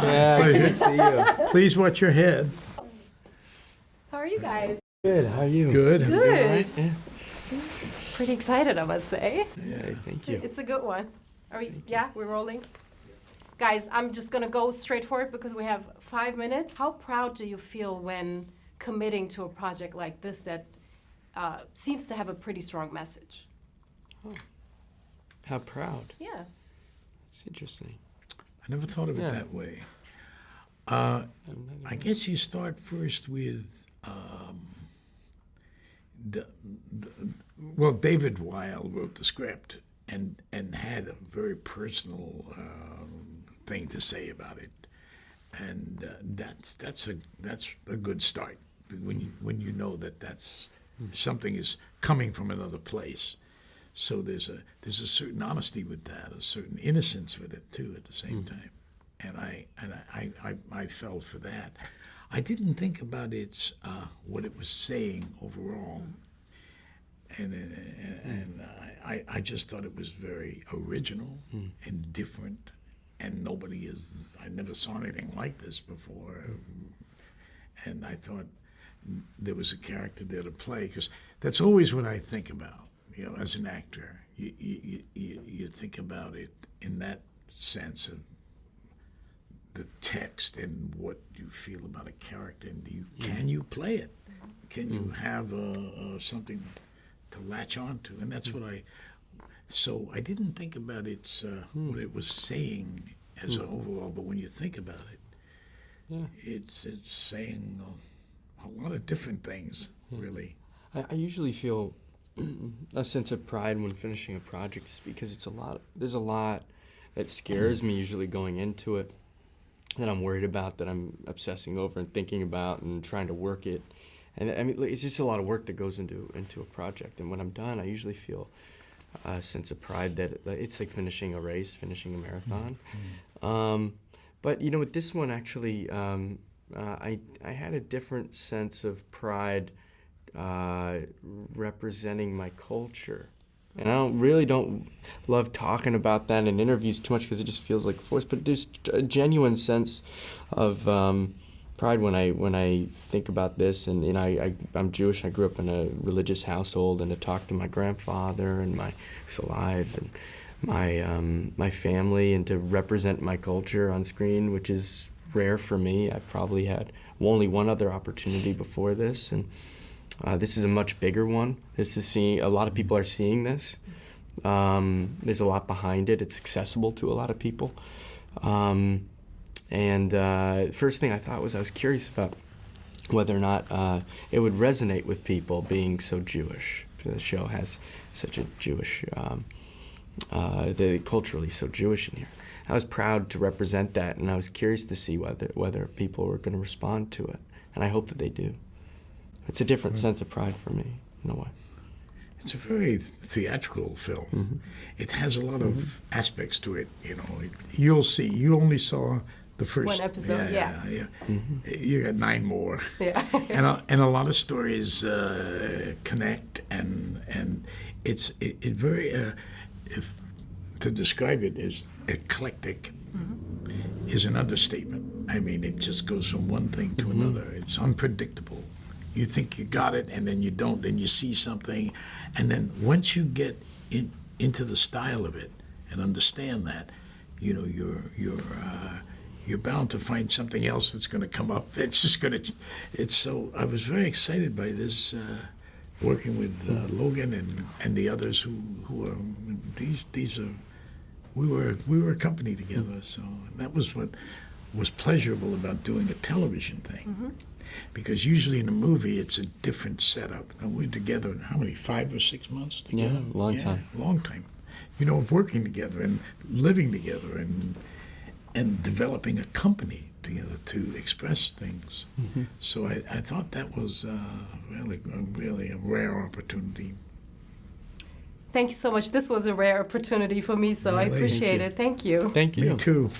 Yeah, good to see you. Please watch your head. How are you guys? Good, how are you? Good. You Good. all right? Yeah. Pretty excited, I must say. Hey, thank you. It's a good one. Are we? Yeah, we're rolling. Guys, I'm just gonna go straight for it because we have 5 minutes. How proud do you feel when committing to a project like this that seems to have a pretty strong message? How proud. Yeah. It's interesting. I never thought of it Yeah. that way. I guess you start first with, well, David Weil wrote the script and had a very personal thing to say about it, and that's a good start when you know that's something is coming from another place. So there's a certain honesty with that, a certain innocence with it too at the same time, and I fell for that. I didn't think about its what it was saying overall, and I just thought it was very original and different, and I never saw anything like this before, and I thought there was a character there to play, because that's always what I think about. You know, as an actor, you think about it in that sense of the text and what you feel about a character, and can you play it? Can you have something to latch onto? And that's what so I didn't think about what it was saying as an overall, but when you think about it, it's saying a lot of different things, really. I usually feel a sense of pride when finishing a project, just because there's a lot that scares me usually going into it, that I'm worried about, that I'm obsessing over and thinking about and trying to work it. And I mean, it's just a lot of work that goes into a project. And when I'm done, I usually feel a sense of pride that it's like finishing a race, finishing a marathon. But you know, with this one, actually, I had a different sense of pride representing my culture. And I don't love talking about that in interviews too much, because it just feels like force. But there's a genuine sense of pride when I think about this. And you know, I'm Jewish. I grew up in a religious household, and to talk to my grandfather and who's alive, and my family, and to represent my culture on screen, which is rare for me. I've probably had only one other opportunity before this, and this is a much bigger one. A lot of people are seeing this. There's a lot behind it. It's accessible to a lot of people. First thing I thought was, I was curious about whether or not it would resonate with people being so Jewish. The show has such a Jewish, culturally so Jewish in here. I was proud to represent that, and I was curious to see whether people were going to respond to it, and I hope that they do. It's a different sense of pride for me, in a way. It's a very theatrical film. It has a lot of aspects to it. You know, you'll see. You only saw the first One episode, yeah. You got 9 more. Yeah. and a lot of stories connect, and it's very. To describe it as eclectic is an understatement. I mean, it just goes from one thing to another. It's unpredictable. You think you got it, and then you don't, and you see something, and then once you get into the style of it and understand that, you know, you're bound to find something else that's going to come up. It's just going to. It's so. I was very excited by this, working with Logan and the others who are these are. We were a company together, so that was what was pleasurable about doing a television thing. Because usually in a movie, it's a different setup. And we're together, how many, 5 or 6 months together? Yeah, long time. Long time. You know, working together and living together and developing a company together to express things. So I thought that was really a rare opportunity. Thank you so much. This was a rare opportunity for me, so I Really? appreciate it. Thank you. Thank you. Me too.